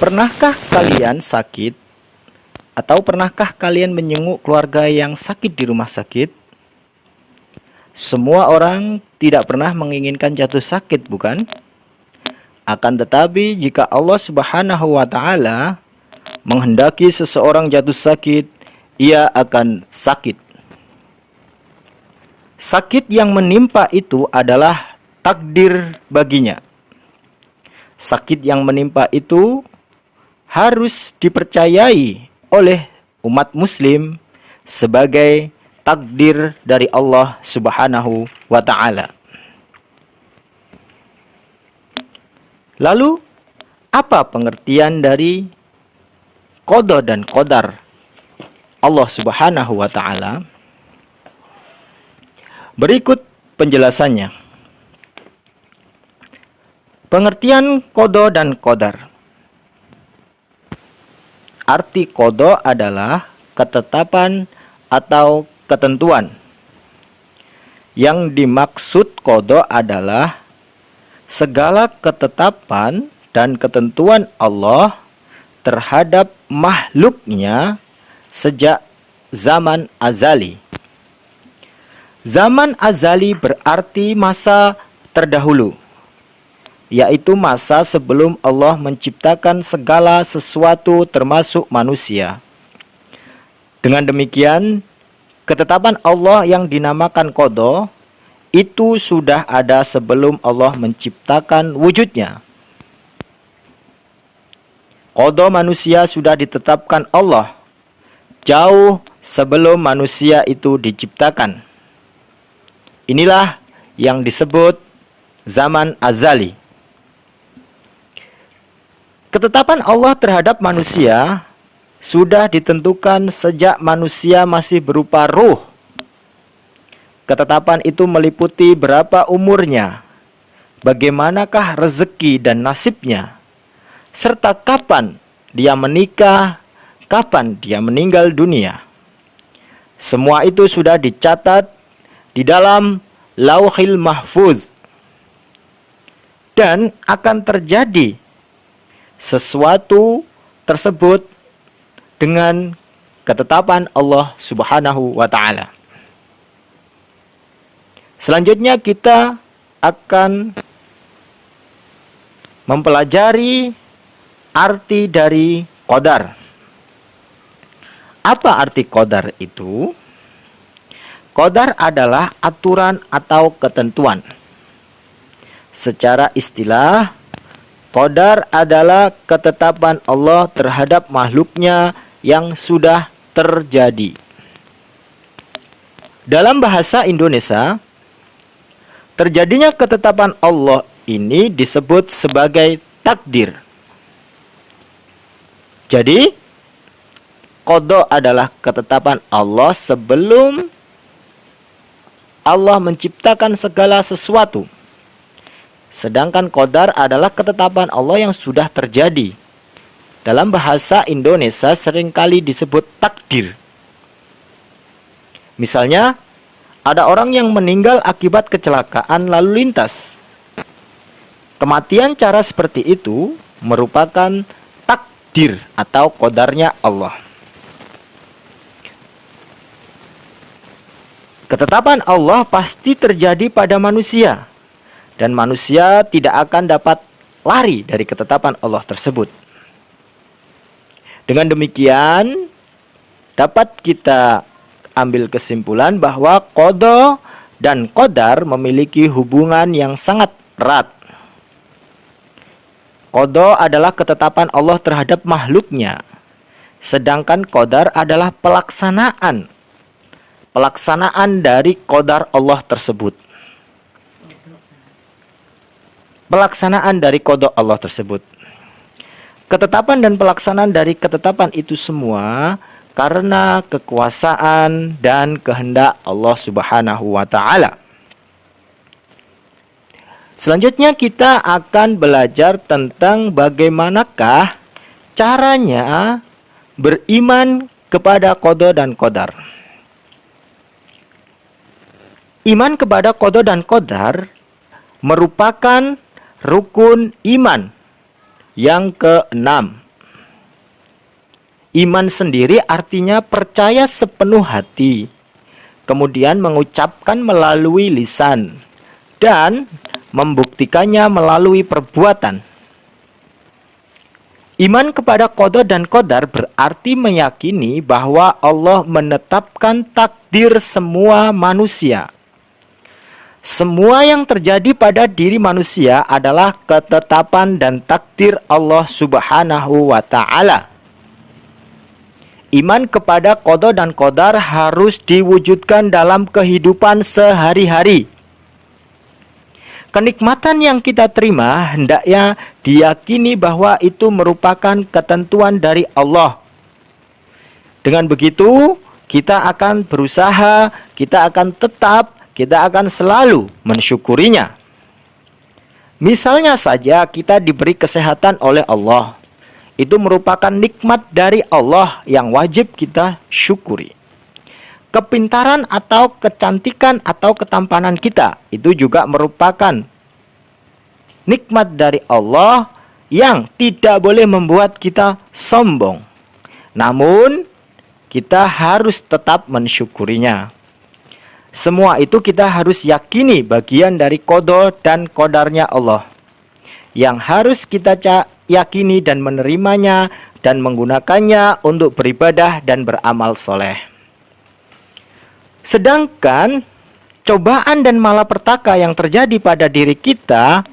Pernahkah kalian sakit atau pernahkah kalian menjenguk keluarga yang sakit di rumah sakit? Semua orang tidak pernah menginginkan jatuh sakit, bukan? Akan tetapi jika Allah Subhanahu wa taala menghendaki seseorang jatuh sakit, ia akan sakit. Sakit yang menimpa itu adalah takdir baginya. Sakit yang menimpa itu harus dipercayai oleh umat muslim sebagai takdir dari Allah Subhanahu wa taala. Lalu, apa pengertian dari qada dan qadar Allah Subhanahu wa taala? Berikut penjelasannya. Pengertian qada dan qadar. Arti qada adalah ketetapan atau ketentuan. Yang dimaksud qada adalah segala ketetapan dan ketentuan Allah terhadap makhluknya sejak zaman azali. Zaman azali berarti masa terdahulu, yaitu masa sebelum Allah menciptakan segala sesuatu termasuk manusia. Dengan demikian, ketetapan Allah yang dinamakan qada itu sudah ada sebelum Allah menciptakan wujudnya. Qada manusia sudah ditetapkan Allah jauh sebelum manusia itu diciptakan. Inilah yang disebut zaman azali. Ketetapan Allah terhadap manusia sudah ditentukan sejak manusia masih berupa ruh. Ketetapan itu meliputi berapa umurnya, bagaimanakah rezeki dan nasibnya, serta kapan dia menikah, kapan dia meninggal dunia. Semua itu sudah dicatat di dalam Lauhil Mahfuz dan akan terjadi sesuatu tersebut dengan ketetapan Allah Subhanahu wa taala. Selanjutnya kita akan mempelajari arti dari qadar. Apa arti qadar itu? Qadar adalah aturan atau ketentuan. Secara istilah, qadar adalah ketetapan Allah terhadap makhluknya yang sudah terjadi. Dalam bahasa Indonesia, terjadinya ketetapan Allah ini disebut sebagai takdir. Jadi, qada adalah ketetapan Allah sebelum Allah menciptakan segala sesuatu. Sedangkan qadar adalah ketetapan Allah yang sudah terjadi. Dalam bahasa Indonesia seringkali disebut takdir. Misalnya, ada orang yang meninggal akibat kecelakaan lalu lintas. Kematian cara seperti itu merupakan takdir atau qadarnya Allah. Ketetapan Allah pasti terjadi pada manusia, dan manusia tidak akan dapat lari dari ketetapan Allah tersebut. Dengan demikian, dapat kita ambil kesimpulan bahwa qada dan qadar memiliki hubungan yang sangat erat. Qada adalah ketetapan Allah terhadap makhluknya, sedangkan qadar adalah pelaksanaan dari qadar Allah tersebut. Pelaksanaan dari qada Allah tersebut. Ketetapan dan pelaksanaan dari ketetapan itu semua karena kekuasaan dan kehendak Allah Subhanahu wa taala. Selanjutnya kita akan belajar tentang bagaimanakah caranya beriman kepada qada dan qadar. Iman kepada qada dan qadar merupakan rukun iman yang keenam. Iman sendiri artinya percaya sepenuh hati, kemudian mengucapkan melalui lisan, dan membuktikannya melalui perbuatan. Iman kepada qada dan qadar berarti meyakini bahwa Allah menetapkan takdir semua manusia. Semua yang terjadi pada diri manusia adalah ketetapan dan takdir Allah Subhanahu wa Ta'ala. Iman kepada qada dan qadar harus diwujudkan dalam kehidupan sehari-hari. Kenikmatan yang kita terima hendaknya diyakini bahwa itu merupakan ketentuan dari Allah. Dengan begitu, kita akan berusaha, kita akan selalu mensyukurinya. Misalnya saja kita diberi kesehatan oleh Allah. Itu merupakan nikmat dari Allah yang wajib kita syukuri. Kepintaran atau kecantikan atau ketampanan kita itu juga merupakan nikmat dari Allah yang tidak boleh membuat kita sombong. Namun kita harus tetap mensyukurinya. Semua itu kita harus yakini bagian dari qada dan qadarnya Allah, yang harus kita yakini dan menerimanya dan menggunakannya untuk beribadah dan beramal soleh. Sedangkan cobaan dan malapetaka yang terjadi pada diri kita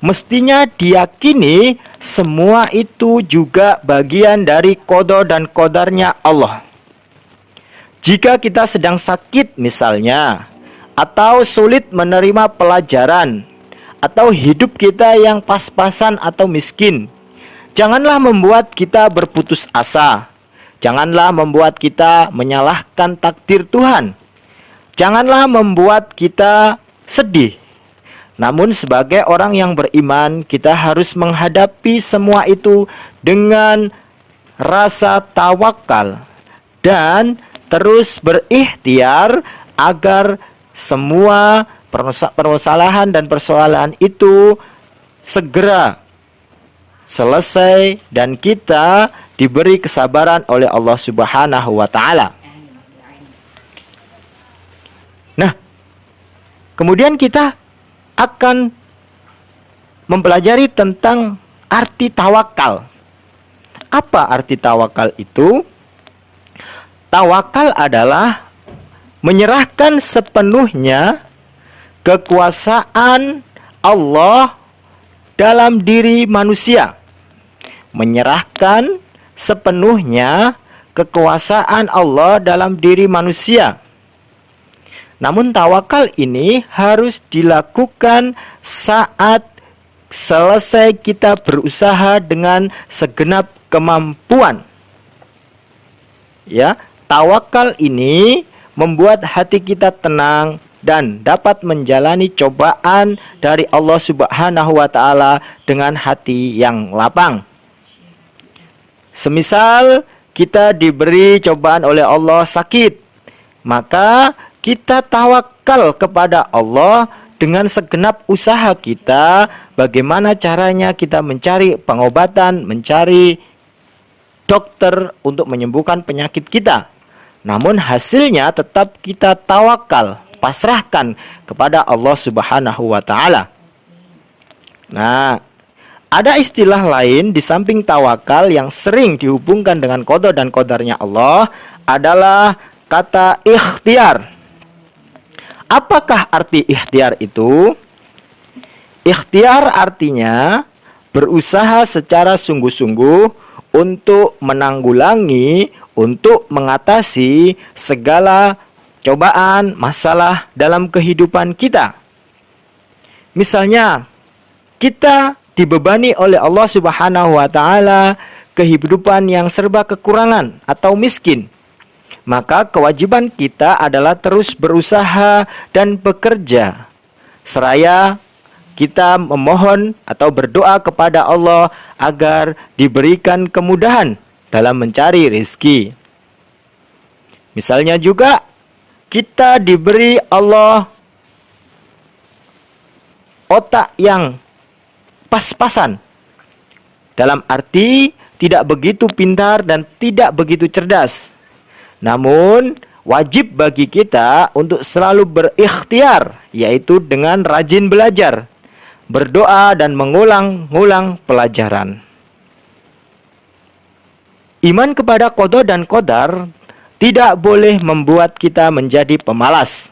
mestinya diyakini semua itu juga bagian dari qada dan qadarnya Allah. Jika kita sedang sakit misalnya, atau sulit menerima pelajaran, atau hidup kita yang pas-pasan atau miskin, janganlah membuat kita berputus asa. Janganlah membuat kita menyalahkan takdir Tuhan. Janganlah membuat kita sedih. Namun sebagai orang yang beriman, kita harus menghadapi semua itu dengan rasa tawakal dan terus berikhtiar agar semua permasalahan dan persoalan itu segera selesai dan kita diberi kesabaran oleh Allah Subhanahu wa Ta'ala. Nah, kemudian kita akan mempelajari tentang arti tawakal. Apa arti tawakal itu? Tawakal adalah menyerahkan sepenuhnya kekuasaan Allah dalam diri manusia. Menyerahkan sepenuhnya kekuasaan Allah dalam diri manusia. Namun tawakal ini harus dilakukan saat selesai kita berusaha dengan segenap kemampuan. Ya, tawakal ini membuat hati kita tenang dan dapat menjalani cobaan dari Allah Subhanahu wa Ta'ala dengan hati yang lapang. Semisal kita diberi cobaan oleh Allah sakit, maka kita tawakal kepada Allah dengan segenap usaha kita. Bagaimana caranya kita mencari pengobatan, mencari dokter untuk menyembuhkan penyakit kita. Namun hasilnya tetap kita tawakal, pasrahkan kepada Allah Subhanahu wa Ta'ala. Nah, ada istilah lain di samping tawakal yang sering dihubungkan dengan qada dan qadarnya Allah adalah kata ikhtiar. Apakah arti ikhtiar itu? Ikhtiar artinya berusaha secara sungguh-sungguh untuk menanggulangi, untuk mengatasi segala cobaan, masalah dalam kehidupan kita. Misalnya, kita dibebani oleh Allah Subhanahu wa Ta'ala kehidupan yang serba kekurangan atau miskin. Maka kewajiban kita adalah terus berusaha dan bekerja, seraya kita memohon atau berdoa kepada Allah agar diberikan kemudahan dalam mencari rezeki. Misalnya juga kita diberi Allah otak yang pas-pasan, dalam arti tidak begitu pintar dan tidak begitu cerdas. Namun, wajib bagi kita untuk selalu berikhtiar, yaitu dengan rajin belajar, berdoa dan mengulang-ulang pelajaran. Iman kepada qada dan qadar tidak boleh membuat kita menjadi pemalas.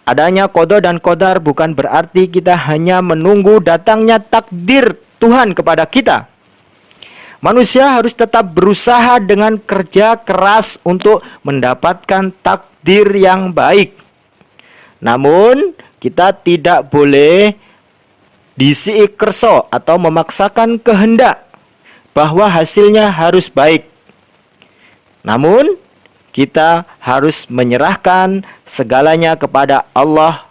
Adanya qada dan qadar bukan berarti kita hanya menunggu datangnya takdir Tuhan kepada kita. Manusia harus tetap berusaha dengan kerja keras untuk mendapatkan takdir yang baik. Namun, kita tidak boleh disii kerso atau memaksakan kehendak bahwa hasilnya harus baik. Namun, kita harus menyerahkan segalanya kepada Allah,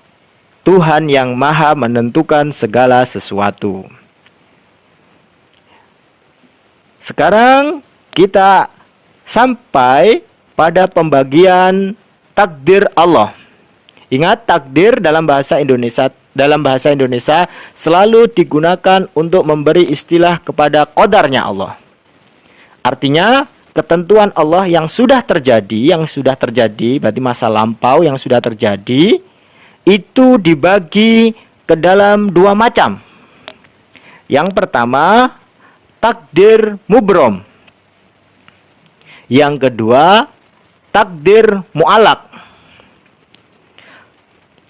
Tuhan yang Maha menentukan segala sesuatu. Sekarang kita sampai pada pembagian takdir Allah. Ingat, takdir dalam bahasa Indonesia selalu digunakan untuk memberi istilah kepada qadarnya Allah. Artinya, ketentuan Allah yang sudah terjadi berarti masa lampau yang sudah terjadi, itu dibagi ke dalam dua macam. Yang pertama, takdir mubrom. Yang kedua, takdir mu'alak.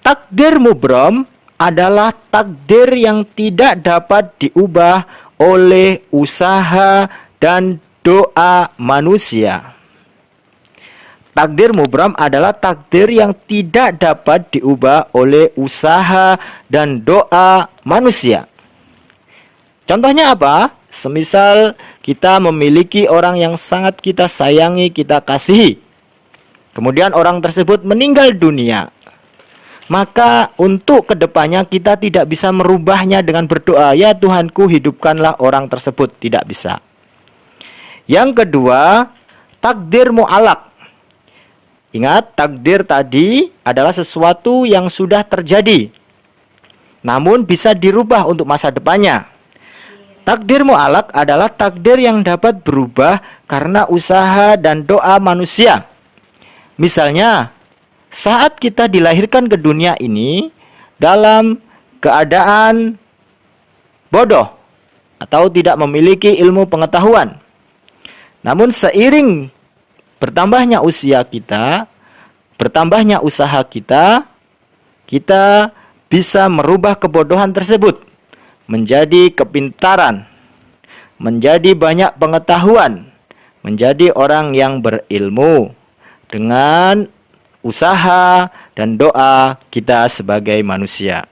Takdir mubrom adalah takdir yang tidak dapat diubah oleh usaha dan doa manusia. Takdir mubram adalah takdir yang tidak dapat diubah oleh usaha dan doa manusia. Contohnya apa? Semisal kita memiliki orang yang sangat kita sayangi, kita kasihi. Kemudian orang tersebut meninggal dunia. Maka untuk kedepannya kita tidak bisa merubahnya dengan berdoa, ya Tuhanku hidupkanlah orang tersebut. Tidak bisa. Yang kedua, takdir mu'alak. Ingat, takdir tadi adalah sesuatu yang sudah terjadi, namun bisa dirubah untuk masa depannya. Takdir mu'alak adalah takdir yang dapat berubah karena usaha dan doa manusia. Misalnya, saat kita dilahirkan ke dunia ini dalam keadaan bodoh atau tidak memiliki ilmu pengetahuan. Namun seiring bertambahnya usia kita, bertambahnya usaha kita, kita bisa merubah kebodohan tersebut menjadi kepintaran, menjadi banyak pengetahuan, menjadi orang yang berilmu dengan usaha dan doa kita sebagai manusia.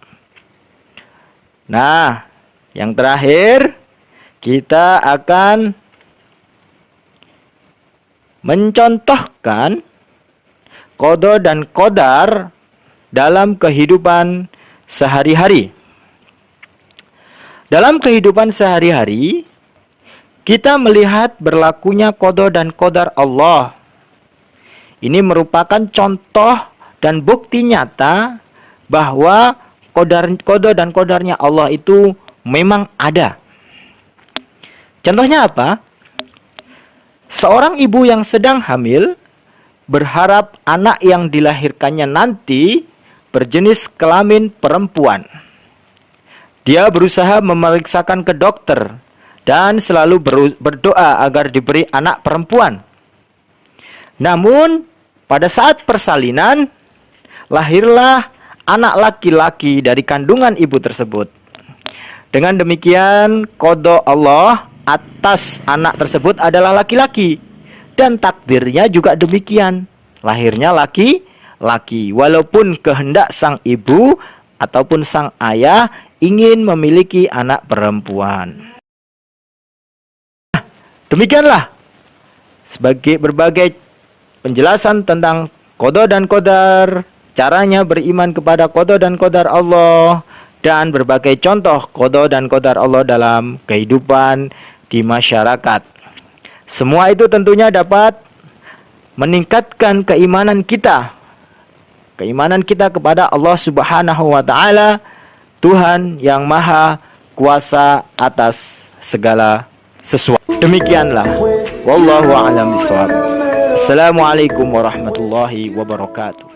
Nah, yang terakhir kita akan mencontohkan qada dan qadar dalam kehidupan sehari-hari. Dalam kehidupan sehari-hari, kita melihat berlakunya qada dan qadar Allah. Ini merupakan contoh dan bukti nyata bahwa qada dan qadarnya Allah itu memang ada. Contohnya apa? Seorang ibu yang sedang hamil berharap anak yang dilahirkannya nanti berjenis kelamin perempuan. Dia berusaha memeriksakan ke dokter dan selalu berdoa agar diberi anak perempuan. Namun, pada saat persalinan, lahirlah anak laki-laki dari kandungan ibu tersebut. Dengan demikian, qada Allah atas anak tersebut adalah laki-laki. Dan takdirnya juga demikian. Lahirnya laki-laki. Walaupun kehendak sang ibu ataupun sang ayah ingin memiliki anak perempuan. Demikianlah sebagai berbagai penjelasan tentang qada dan qadar, caranya beriman kepada qada dan qadar Allah, dan berbagai contoh qada dan qadar Allah dalam kehidupan di masyarakat. Semua itu tentunya dapat meningkatkan keimanan kita. Keimanan kita kepada Allah Subhanahu wa taala, Tuhan yang Maha Kuasa atas segala sesuatu. Demikianlah, wallahu a'lam bishawab. Assalamualaikum warahmatullahi wabarakatuh.